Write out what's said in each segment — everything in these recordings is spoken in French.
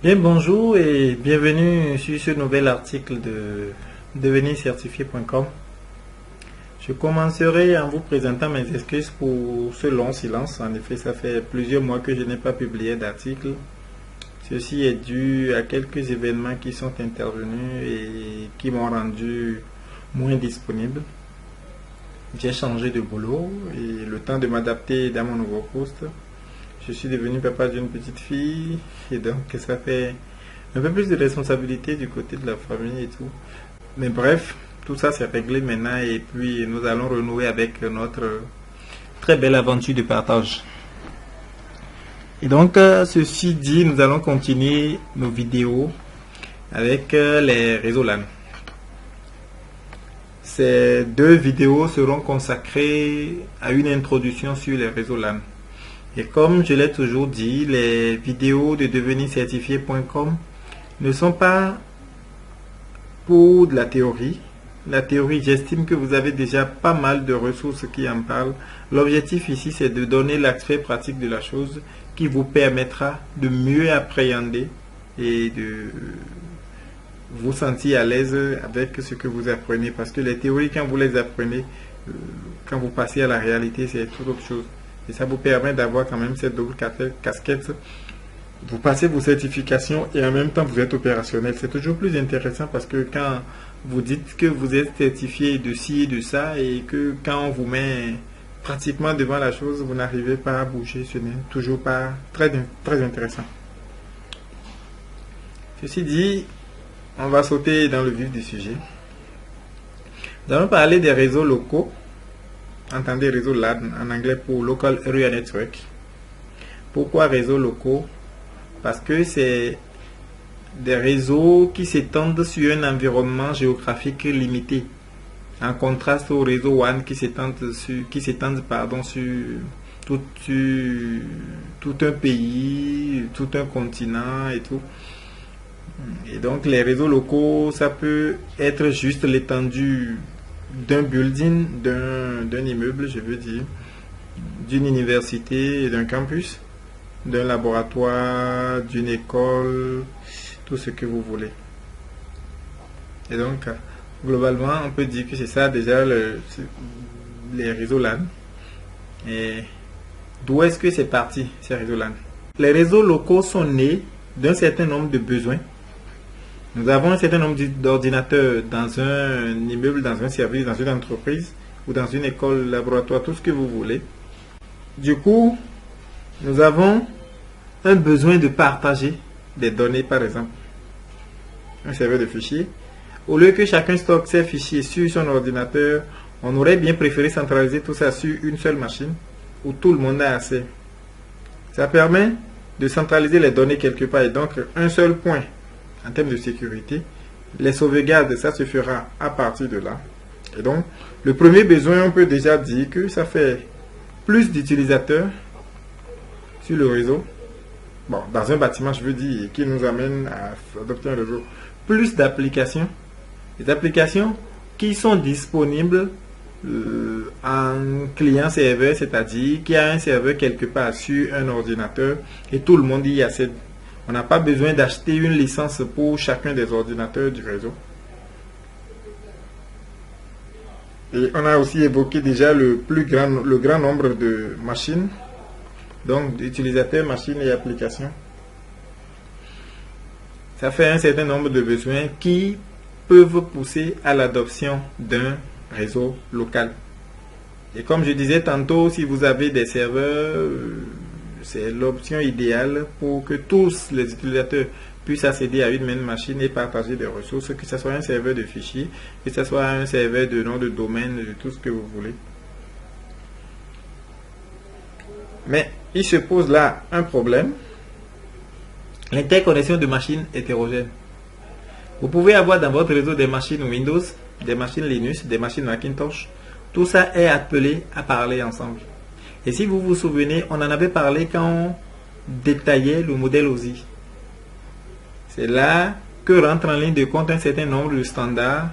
Bien, bonjour et bienvenue sur ce nouvel article de devenircertifié.com. Je commencerai en vous présentant mes excuses pour ce long silence. En effet, ça fait plusieurs mois que je n'ai pas publié d'article. Ceci est dû à quelques événements qui sont intervenus et qui m'ont rendu moins disponible. J'ai changé de boulot et le temps de m'adapter dans mon nouveau poste. Je suis devenu papa d'une petite fille et donc ça fait un peu plus de responsabilité du côté de la famille et tout. Mais bref, tout ça c'est réglé maintenant et puis nous allons renouer avec notre très belle aventure de partage. Et donc, ceci dit, nous allons continuer nos vidéos avec les réseaux LAN. Ces deux vidéos seront consacrées à une introduction sur les réseaux LAN. Et comme je l'ai toujours dit, les vidéos de devenircertifié.com ne sont pas pour de la théorie. La théorie, j'estime que vous avez déjà pas mal de ressources qui en parlent. L'objectif ici, c'est de donner l'aspect pratique de la chose qui vous permettra de mieux appréhender et de vous sentir à l'aise avec ce que vous apprenez. Parce que les théories, quand vous les apprenez, quand vous passez à la réalité, c'est tout autre chose. Et ça vous permet d'avoir quand même cette double casquette. Vous passez vos certifications et en même temps vous êtes opérationnel. C'est toujours plus intéressant parce que quand vous dites que vous êtes certifié de ci et de ça et que quand on vous met pratiquement devant la chose, vous n'arrivez pas à bouger, ce n'est toujours pas très intéressant. Ceci dit, on va sauter dans le vif du sujet. Nous allons parler des réseaux locaux. Entendez réseau LAN en anglais pour Local Area Network. Pourquoi réseaux locaux? Parce que c'est des réseaux qui s'étendent sur un environnement géographique limité, en contraste aux réseaux WAN qui s'étendent sur tout un pays, tout un continent et tout. Et donc les réseaux locaux, ça peut être juste l'étendue d'un building, d'un immeuble, je veux dire, d'une université et d'un campus, d'un laboratoire, d'une école, tout ce que vous voulez. Et donc, globalement, on peut dire que c'est ça déjà les réseaux LAN. Et d'où est-ce que c'est parti, ces réseaux LAN? Les réseaux locaux sont nés d'un certain nombre de besoins. Nous avons un certain nombre d'ordinateurs dans un immeuble, dans un service, dans une entreprise ou dans une école, laboratoire, tout ce que vous voulez. Du coup, nous avons un besoin de partager des données, par exemple, un serveur de fichiers. Au lieu que chacun stocke ses fichiers sur son ordinateur, on aurait bien préféré centraliser tout ça sur une seule machine où tout le monde a accès. Ça permet de centraliser les données quelque part et donc un seul point. En termes de sécurité, les sauvegardes, ça se fera à partir de là. Et donc, le premier besoin, on peut déjà dire que ça fait plus d'utilisateurs sur le réseau. Bon, dans un bâtiment, je veux dire, qui nous amène à adopter un réseau. Plus d'applications. Des applications qui sont disponibles en client-serveur, c'est-à-dire qu'il y a un serveur quelque part sur un ordinateur et tout le monde y accède. On n'a pas besoin d'acheter une licence pour chacun des ordinateurs du réseau. Et on a aussi évoqué déjà le grand nombre de machines, donc d'utilisateurs, machines et applications. Ça fait un certain nombre de besoins qui peuvent pousser à l'adoption d'un réseau local. Et comme je disais tantôt, si vous avez des serveurs, c'est l'option idéale pour que tous les utilisateurs puissent accéder à une même machine et partager des ressources, que ce soit un serveur de fichiers, que ce soit un serveur de nom de domaine, de tout ce que vous voulez. Mais il se pose là un problème, l'interconnexion de machines hétérogènes. Vous pouvez avoir dans votre réseau des machines Windows, des machines Linux, des machines Macintosh. Tout ça est appelé à parler ensemble. Et si vous vous souvenez, on en avait parlé quand on détaillait le modèle OSI. C'est là que rentre en ligne de compte un certain nombre de standards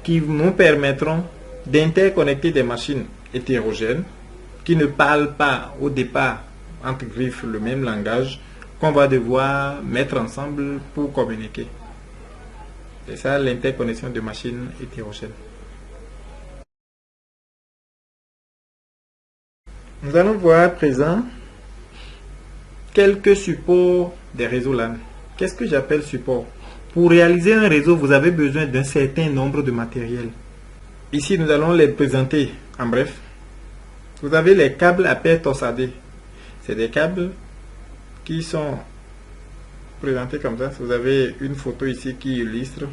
qui nous permettront d'interconnecter des machines hétérogènes qui ne parlent pas au départ entre griffes le même langage qu'on va devoir mettre ensemble pour communiquer. C'est ça l'interconnexion de machines hétérogènes. Nous allons voir à présent quelques supports des réseaux LAN. Qu'est-ce que j'appelle support? Pour réaliser un réseau, vous avez besoin d'un certain nombre de matériel. Ici, nous allons les présenter en bref. Vous avez les câbles à paire torsadée. C'est des câbles qui sont présentés comme ça. Vous avez une photo ici qui illustre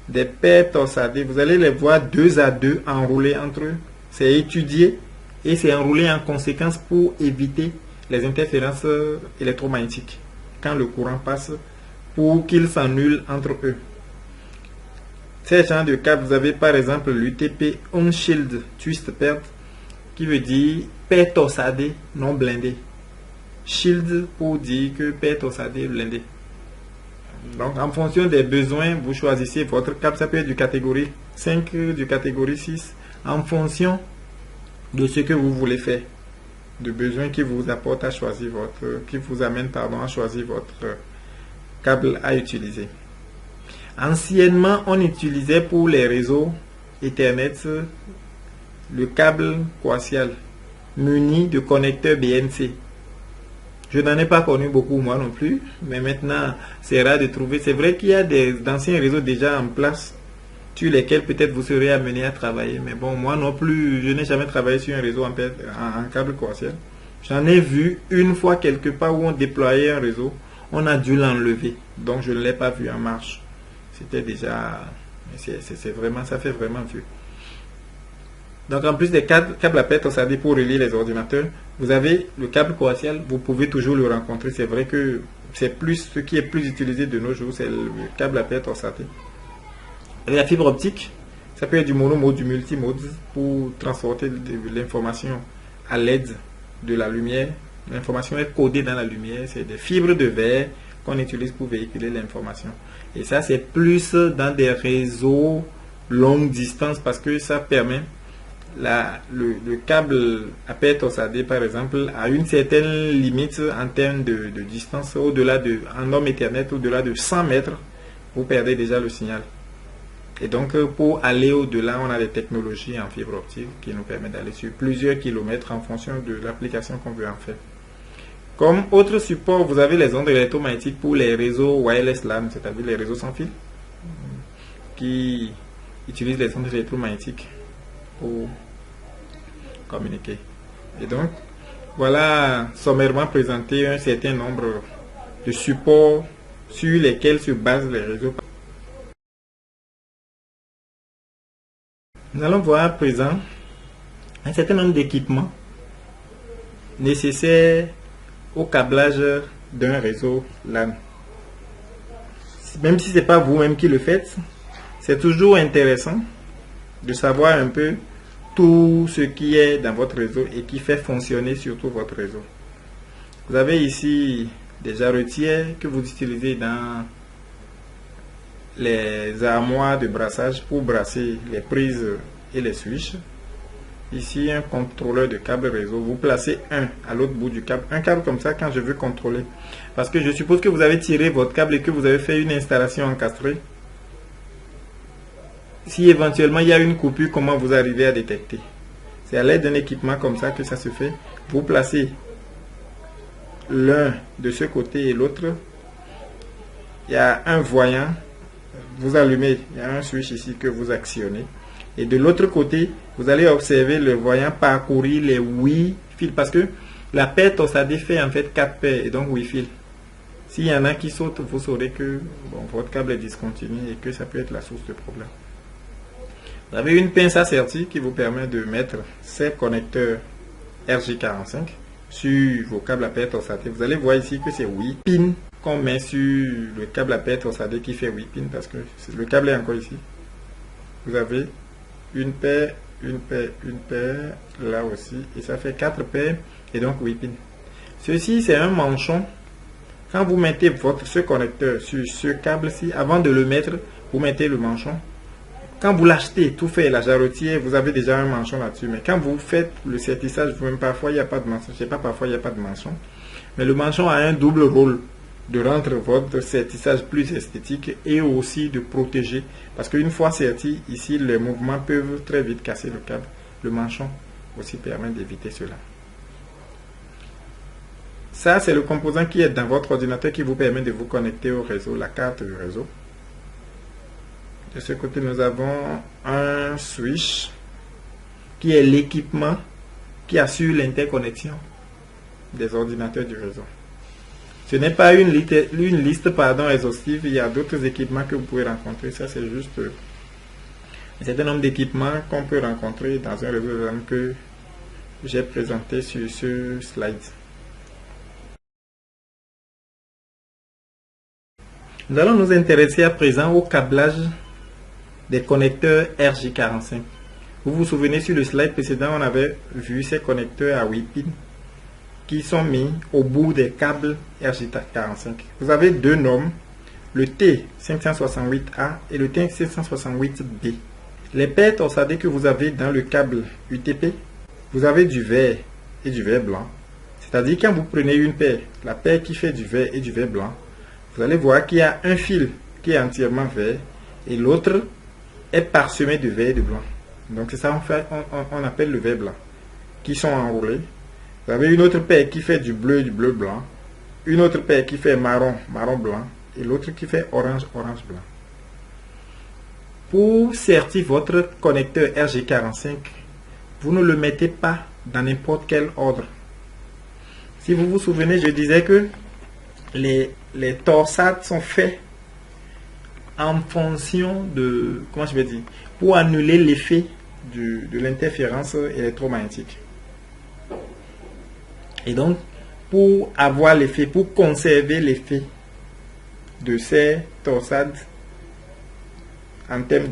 des paires torsadées. Vous allez les voir 2 à 2 enroulés entre eux. C'est étudié et c'est enroulé en conséquence pour éviter les interférences électromagnétiques quand le courant passe, pour qu'ils s'annulent entre eux. Ces genres de câbles, vous avez par exemple l'UTP On-Shield Twist Paired, qui veut dire paire torsadée non blindée. Shield pour dire que paire torsadée blindée. Donc en fonction des besoins, vous choisissez votre câble. Ça peut être du catégorie 5, du catégorie 6, en fonction de ce que vous voulez faire, de besoins qui vous apportent à choisir qui vous amène à choisir votre câble à utiliser. Anciennement, on utilisait pour les réseaux Ethernet le câble coaxial muni de connecteurs BNC. Je n'en ai pas connu beaucoup moi non plus, mais maintenant c'est rare de trouver. C'est vrai qu'il y a d'anciens réseaux déjà en place sur lesquels peut-être vous serez amené à travailler, mais bon, moi non plus, je n'ai jamais travaillé sur un réseau en câble coaxial. J'en ai vu une fois quelque part où on déployait un réseau, on a dû l'enlever, donc je ne l'ai pas vu en marche. C'était déjà, c'est vraiment, ça fait vraiment vieux. Donc en plus des câbles à paire torsadée pour relier les ordinateurs, vous avez le câble coaxial, vous pouvez toujours le rencontrer. C'est vrai que c'est plus ce qui est plus utilisé de nos jours, c'est le câble à paire torsadée. La fibre optique, ça peut être du monomode, du multimode pour transporter l'information à l'aide de la lumière. L'information est codée dans la lumière, c'est des fibres de verre qu'on utilise pour véhiculer l'information. Et ça, c'est plus dans des réseaux longue distance parce que ça permet le câble à paire torsadée, par exemple, a une certaine limite en termes de distance. Au-delà en norme Ethernet, au-delà de 100 mètres, vous perdez déjà le signal. Et donc, pour aller au-delà, on a des technologies en fibre optique qui nous permettent d'aller sur plusieurs kilomètres en fonction de l'application qu'on veut en faire. Comme autre support, vous avez les ondes électromagnétiques pour les réseaux wireless LAN, c'est-à-dire les réseaux sans fil, qui utilisent les ondes électromagnétiques pour communiquer. Et donc, voilà sommairement présenté un certain nombre de supports sur lesquels se basent les réseaux. Nous allons voir à présent un certain nombre d'équipements nécessaires au câblage d'un réseau LAN. Même si ce n'est pas vous-même qui le faites, c'est toujours intéressant de savoir un peu tout ce qui est dans votre réseau et qui fait fonctionner surtout votre réseau. Vous avez ici des jarretières que vous utilisez dans les armoires de brassage pour brasser les prises et les switches. Ici, un contrôleur de câble réseau. Vous placez un à l'autre bout du câble. Un câble comme ça quand je veux contrôler. Parce que je suppose que vous avez tiré votre câble et que vous avez fait une installation encastrée. Si éventuellement il y a une coupure, comment vous arrivez à détecter? C'est à l'aide d'un équipement comme ça que ça se fait. Vous placez l'un de ce côté et l'autre. Il y a un voyant. Vous allumez, il y a un switch ici que vous actionnez. Et de l'autre côté, vous allez observer le voyant parcourir les 8 fils. Parce que la paire torsadée fait en fait 4 paires et donc 8 fils. S'il y en a qui sautent, vous saurez que votre câble est discontinu et que ça peut être la source de problème. Vous avez une pince assertie qui vous permet de mettre ces connecteurs RJ45 sur vos câbles à paire torsadée. Vous allez voir ici que c'est 8 pins qu'on met sur le câble à paire torsadée qui fait 8 pins parce que le câble est encore ici. Vous avez une paire, une paire, une paire, là aussi, et ça fait 4 paires et donc 8 pins. Ceci, c'est un manchon. Quand vous mettez ce connecteur sur ce câble-ci, avant de le mettre, vous mettez le manchon. Quand vous l'achetez, tout fait, la jarretière, vous avez déjà un manchon là-dessus. Mais quand vous faites le sertissage, même parfois, il n'y a pas de manchon. Je sais pas, parfois, il n'y a pas de manchon. Mais le manchon a un double rôle. de rendre votre sertissage plus esthétique et aussi de protéger. Parce qu'une fois serti, ici, les mouvements peuvent très vite casser le câble. Le manchon aussi permet d'éviter cela. Ça, c'est le composant qui est dans votre ordinateur qui vous permet de vous connecter au réseau, la carte du réseau. De ce côté, nous avons un switch qui est l'équipement qui assure l'interconnexion des ordinateurs du réseau. Ce n'est pas une liste exhaustive, il y a d'autres équipements que vous pouvez rencontrer. Ça, c'est juste un certain nombre d'équipements qu'on peut rencontrer dans un réseau LAN que j'ai présenté sur ce slide. Nous allons nous intéresser à présent au câblage des connecteurs RJ45. Vous vous souvenez, sur le slide précédent, on avait vu ces connecteurs à 8 pins qui sont mis au bout des câbles RJ45. Vous avez deux normes, le T568A et le T568B. Les paires torsadées que vous avez dans le câble UTP, vous avez du vert et du vert blanc. C'est-à-dire quand vous prenez une paire, la paire qui fait du vert et du vert blanc, vous allez voir qu'il y a un fil qui est entièrement vert et l'autre est parsemé de vert et de blanc. Donc c'est ça on appelle le vert blanc, qui sont enroulés. Vous avez une autre paire qui fait du bleu blanc, une autre paire qui fait marron blanc et l'autre qui fait orange blanc. Pour sertir votre connecteur RJ45, vous ne le mettez pas dans n'importe quel ordre. Si vous vous souvenez, je disais que les torsades sont faits en fonction de, comment je vais dire, pour annuler l'effet de l'interférence électromagnétique. Et donc, pour avoir l'effet, pour conserver l'effet de ces torsades en termes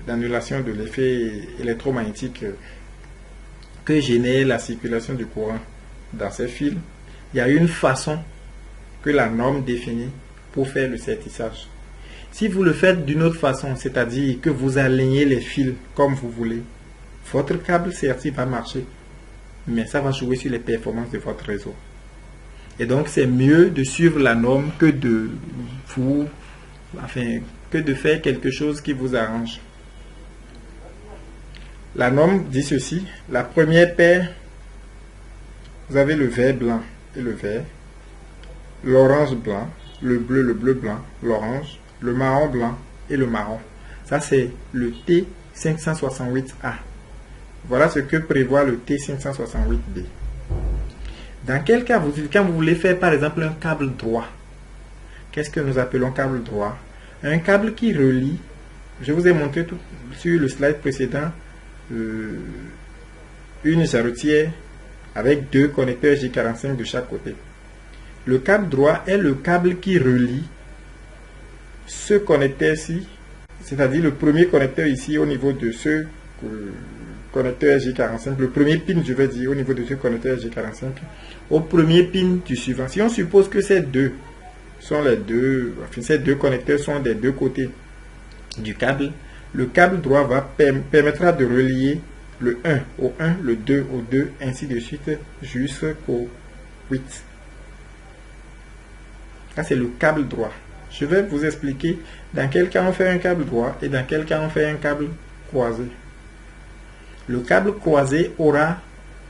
d'annulation de l'effet électromagnétique que génère la circulation du courant dans ces fils, il y a une façon que la norme définit pour faire le sertissage. Si vous le faites d'une autre façon, c'est-à-dire que vous alignez les fils comme vous voulez, votre câble serti va marcher, mais ça va jouer sur les performances de votre réseau. Et donc, c'est mieux de suivre la norme que de faire quelque chose qui vous arrange. La norme dit ceci: la première paire, vous avez le vert blanc et le vert, l'orange blanc, le bleu blanc, l'orange, le marron blanc et le marron. Ça, c'est le T568A. Voilà ce que prévoit le T568B. Dans quel cas, quand vous voulez faire par exemple un câble droit, qu'est-ce que nous appelons câble droit? Un câble qui relie, je vous ai montré sur le slide précédent, une jarretière avec deux connecteurs J45 de chaque côté. Le câble droit est le câble qui relie ce connecteur-ci, c'est-à-dire le premier connecteur ici au niveau de ce connecteur J45, le premier pin, je vais dire, au niveau de ce connecteur J45, au premier pin du suivant. Si on suppose que ces deux connecteurs sont des deux côtés du câble, le câble droit permettra de relier le 1 au 1, le 2 au 2, ainsi de suite jusqu'au 8. Ça, c'est le câble droit. Je vais vous expliquer dans quel cas on fait un câble droit et dans quel cas on fait un câble croisé. Le câble croisé aura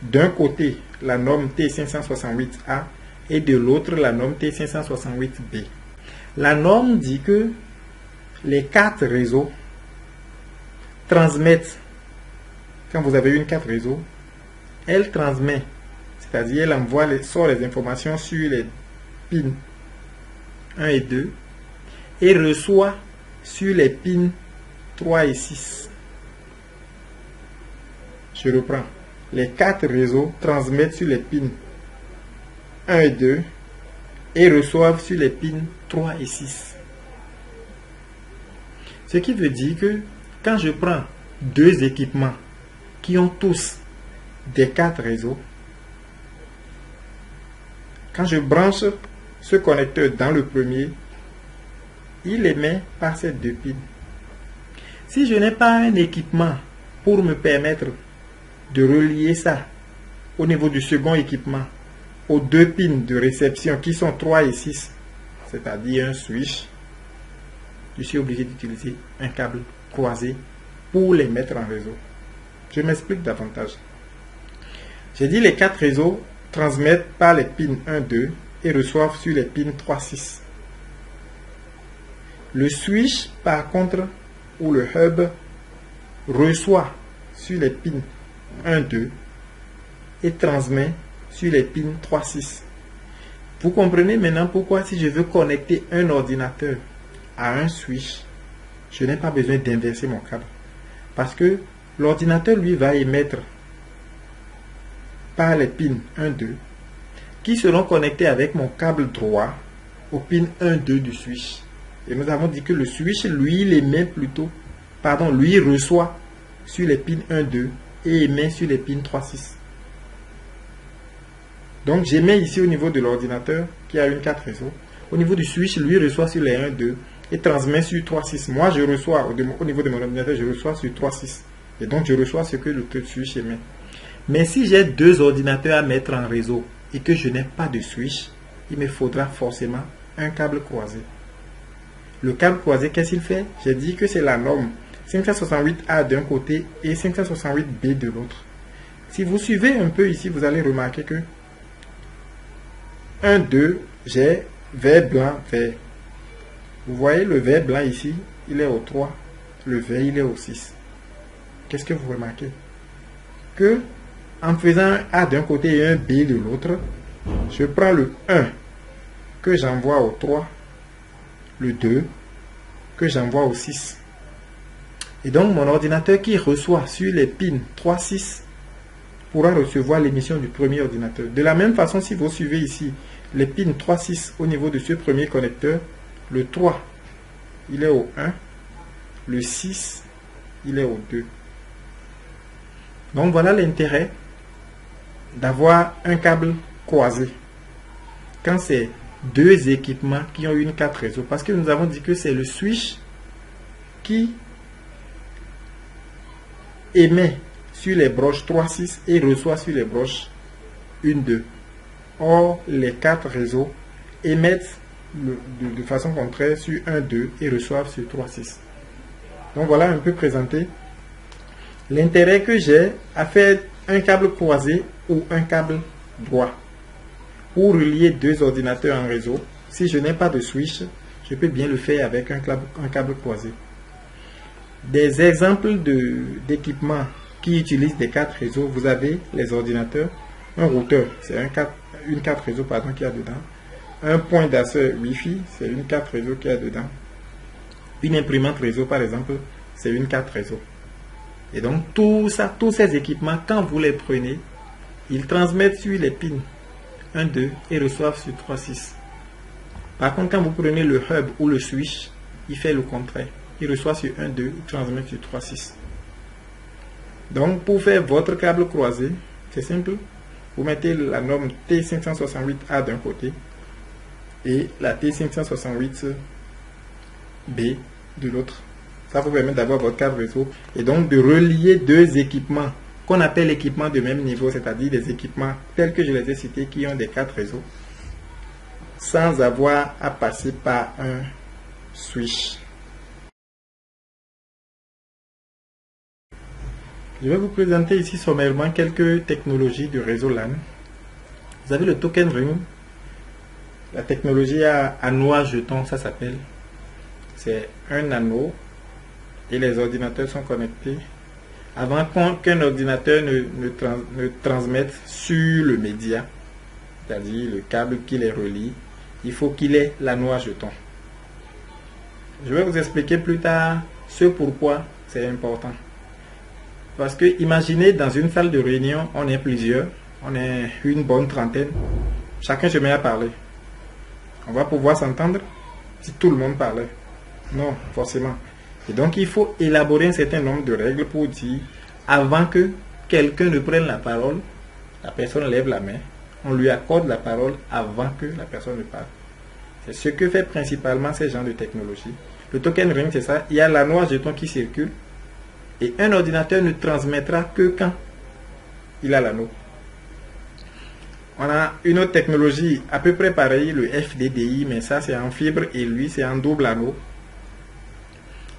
d'un côté la norme T568A et de l'autre la norme T568B. La norme dit que les cartes réseau transmettent, quand vous avez une carte réseau, elle transmet, c'est-à-dire elle sort les informations sur les pins 1 et 2 et reçoit sur les pins 3 et 6. Je reprends. Les cartes réseau transmettent sur les pins 1 et 2 et reçoivent sur les pins 3 et 6. Ce qui veut dire que quand je prends deux équipements qui ont tous des cartes réseau, quand je branche ce connecteur dans le premier, il émet par ces deux pins. Si je n'ai pas un équipement pour me permettre de relier ça au niveau du second équipement aux deux pins de réception qui sont 3 et 6, c'est-à-dire un switch, je suis obligé d'utiliser un câble croisé pour les mettre en réseau. Je m'explique davantage. J'ai dit les 4 réseaux transmettent par les pins 1, 2 et reçoivent sur les pins 3, 6. Le switch, par contre, ou le hub, reçoit sur les pins 1, 2 et transmet sur les pins 3, 6. Vous comprenez maintenant pourquoi si je veux connecter un ordinateur à un switch, je n'ai pas besoin d'inverser mon câble. Parce que l'ordinateur, lui, va émettre par les pins 1, 2 qui seront connectés avec mon câble droit au pin 1, 2 du switch. Et nous avons dit que le switch, lui, il émet plutôt, pardon, lui, il reçoit sur les pins 1, 2 et émet sur les pins 3, 6. Donc, j'émets ici au niveau de l'ordinateur qui a une 4 réseaux. Au niveau du switch, lui, reçoit sur les 1, 2 et transmet sur 3, 6. Moi, je reçois, au niveau de mon ordinateur, je reçois sur 3, 6. Et donc, je reçois ce que le switch émet. Mais si j'ai 2 ordinateurs à mettre en réseau et que je n'ai pas de switch, il me faudra forcément un câble croisé. Le câble croisé, qu'est-ce qu'il fait? J'ai dit que c'est la norme 568A d'un côté et 568B de l'autre. Si vous suivez un peu ici, vous allez remarquer que 1, 2, j'ai vert, blanc, vert. Vous voyez le vert blanc ici, il est au 3. Le vert, il est au 6. Qu'est-ce que vous remarquez? Que en faisant un A d'un côté et un B de l'autre, je prends le 1 que j'envoie au 3, le 2 que j'envoie au 6. Et donc mon ordinateur qui reçoit sur les pins 3, 6 pourra recevoir l'émission du premier ordinateur. De la même façon, si vous suivez ici les pins 3, 6 au niveau de ce premier connecteur, le 3, il est au 1, le 6, il est au 2. Donc voilà l'intérêt d'avoir un câble croisé quand c'est 2 équipements qui ont une 4 réseaux. Parce que nous avons dit que c'est le switch qui émet sur les broches 3, 6 et reçoit sur les broches 1, 2. Or, les 4 réseaux émettent de façon contraire sur 1, 2 et reçoivent sur 3, 6. Donc voilà un peu présenté l'intérêt que j'ai à faire un câble croisé ou un câble droit pour relier 2 ordinateurs en réseau. Si je n'ai pas de switch, je peux bien le faire avec un câble croisé. Des exemples d'équipements qui utilisent des 4 réseaux, vous avez les ordinateurs, un routeur, c'est une 4 réseaux pardon, qu'il y a dedans, un point d'accès Wi-Fi, c'est une 4 réseaux qu'il y a dedans, une imprimante réseau par exemple, c'est une 4 réseaux. Et donc tout ça, tous ces équipements, quand vous les prenez, ils transmettent sur les pins 1, 2 et reçoivent sur 3, 6. Par contre, quand vous prenez le hub ou le switch, il fait le contraire. Il reçoit sur 1, 2, il transmet sur 3, 6. Donc pour faire votre câble croisé, c'est simple. Vous mettez la norme T568A d'un côté et la T568B de l'autre. Ça vous permet d'avoir votre câble réseau et donc de relier 2 équipements qu'on appelle équipements de même niveau, c'est-à-dire des équipements tels que je les ai cités qui ont des 4 réseaux, sans avoir à passer par un switch. Je vais vous présenter ici sommairement quelques technologies du réseau LAN. Vous avez le token ring, la technologie à anneau à jetons, ça s'appelle. C'est un anneau et les ordinateurs sont connectés. Avant qu'un ordinateur ne transmette sur le média, c'est-à-dire le câble qui les relie, il faut qu'il ait l'anneau à jetons. Je vais vous expliquer plus tard ce pourquoi c'est important. Parce que imaginez dans une salle de réunion, on est plusieurs, on est une bonne trentaine, chacun se met à parler. On va pouvoir s'entendre si tout le monde parlait? Non, forcément. Et donc il faut élaborer un certain nombre de règles pour dire, avant que quelqu'un ne prenne la parole, la personne lève la main, on lui accorde la parole avant que la personne ne parle. C'est ce que fait principalement ces genres de technologie. Le token ring, c'est ça. Il y a l'anneau à jetons qui circule et un ordinateur ne transmettra que quand il a l'anneau. On a une autre technologie à peu près pareille, le FDDI, mais ça c'est en fibre et lui c'est en double anneau.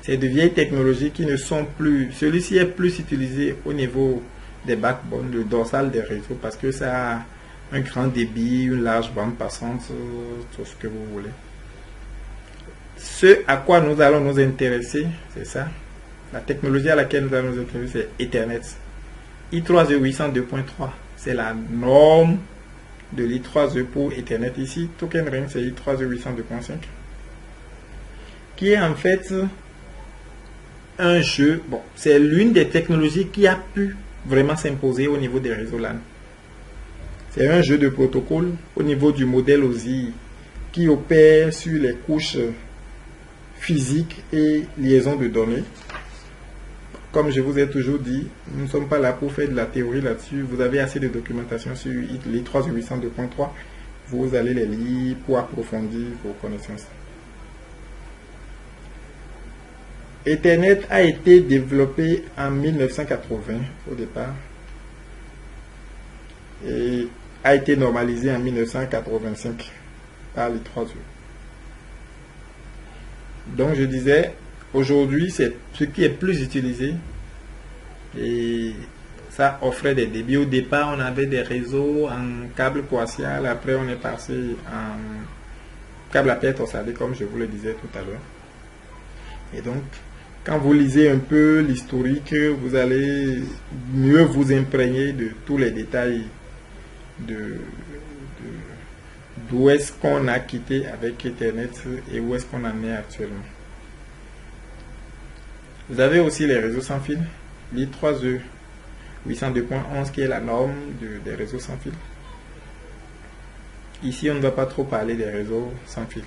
C'est de vieilles technologies qui ne sont plus... Celui-ci est plus utilisé au niveau des backbones, le dorsal des réseaux, parce que ça a un grand débit, une large bande passante, tout ce que vous voulez. Ce à quoi nous allons nous intéresser, c'est ça. La technologie à laquelle nous allons nous intéresser, c'est Ethernet. I3E 802.3, c'est la norme de l'I3E pour Ethernet. Ici, Token Ring, c'est I3E 802.5, qui est en fait un jeu. Bon, c'est l'une des technologies qui a pu vraiment s'imposer au niveau des réseaux LAN. C'est un jeu de protocole au niveau du modèle OSI qui opère sur les couches physiques et liaison de données. Comme je vous ai toujours dit, nous ne sommes pas là pour faire de la théorie là-dessus. Vous avez assez de documentation sur les 3802.3. Vous allez les lire pour approfondir vos connaissances. Ethernet a été développé en 1980 au départ et a été normalisé en 1985 par les 3E. Donc je disais, aujourd'hui c'est ce qui est plus utilisé et ça offrait des débits. Au départ on avait des réseaux en câble coaxial, après on est passé en câble à paire torsadé comme je vous le disais tout à l'heure. Et donc quand vous lisez un peu l'historique, vous allez mieux vous imprégner de tous les détails d'où est-ce qu'on a quitté avec Ethernet et où est-ce qu'on en est actuellement. Vous avez aussi les réseaux sans fil, l'I3E 802.11 qui est la norme des réseaux sans fil. Ici, on ne va pas trop parler des réseaux sans fil.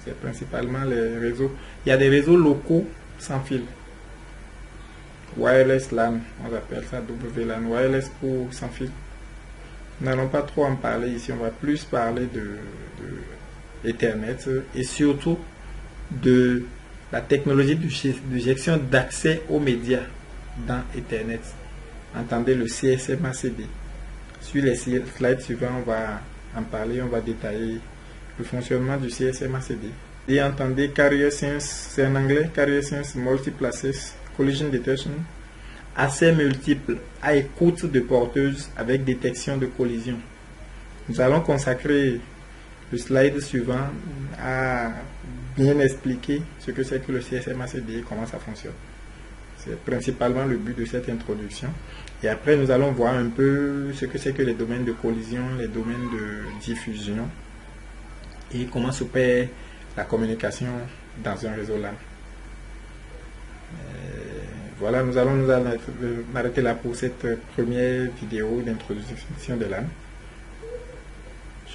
C'est principalement les réseaux. Il y a des réseaux locaux sans fil. Wireless LAN, on appelle ça WLAN, wireless pour sans fil. Nous n'allons pas trop en parler ici, on va plus parler de Ethernet et surtout de la technologie de gestion d'accès aux médias dans Ethernet. Entendez le CSMA/CD. Sur les slides suivants, on va en parler, on va détailler le fonctionnement du CSMA/CD. Et entendez Carrier Sense, c'est en anglais, Carrier Sense Multiple Access Collision Detection. Accès multiple à écoute de porteuses avec détection de collision. Nous allons consacrer le slide suivant à bien expliquer ce que c'est que le CSMA/CD et comment ça fonctionne. C'est principalement le but de cette introduction. Et après, nous allons voir un peu ce que c'est que les domaines de collision, les domaines de diffusion et comment s'opère la communication dans un réseau LAN. Voilà, nous allons nous arrêter là pour cette première vidéo d'introduction de LAN.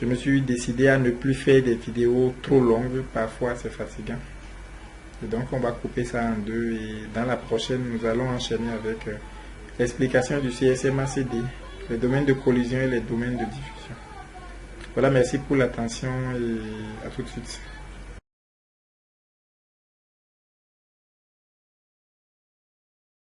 Je me suis décidé à ne plus faire des vidéos trop longues, parfois c'est fatigant. Et donc on va couper ça en deux et dans la prochaine nous allons enchaîner avec l'explication du CSMA/CD, les domaines de collision et les domaines de diffusion. Voilà, merci pour l'attention et à tout de suite.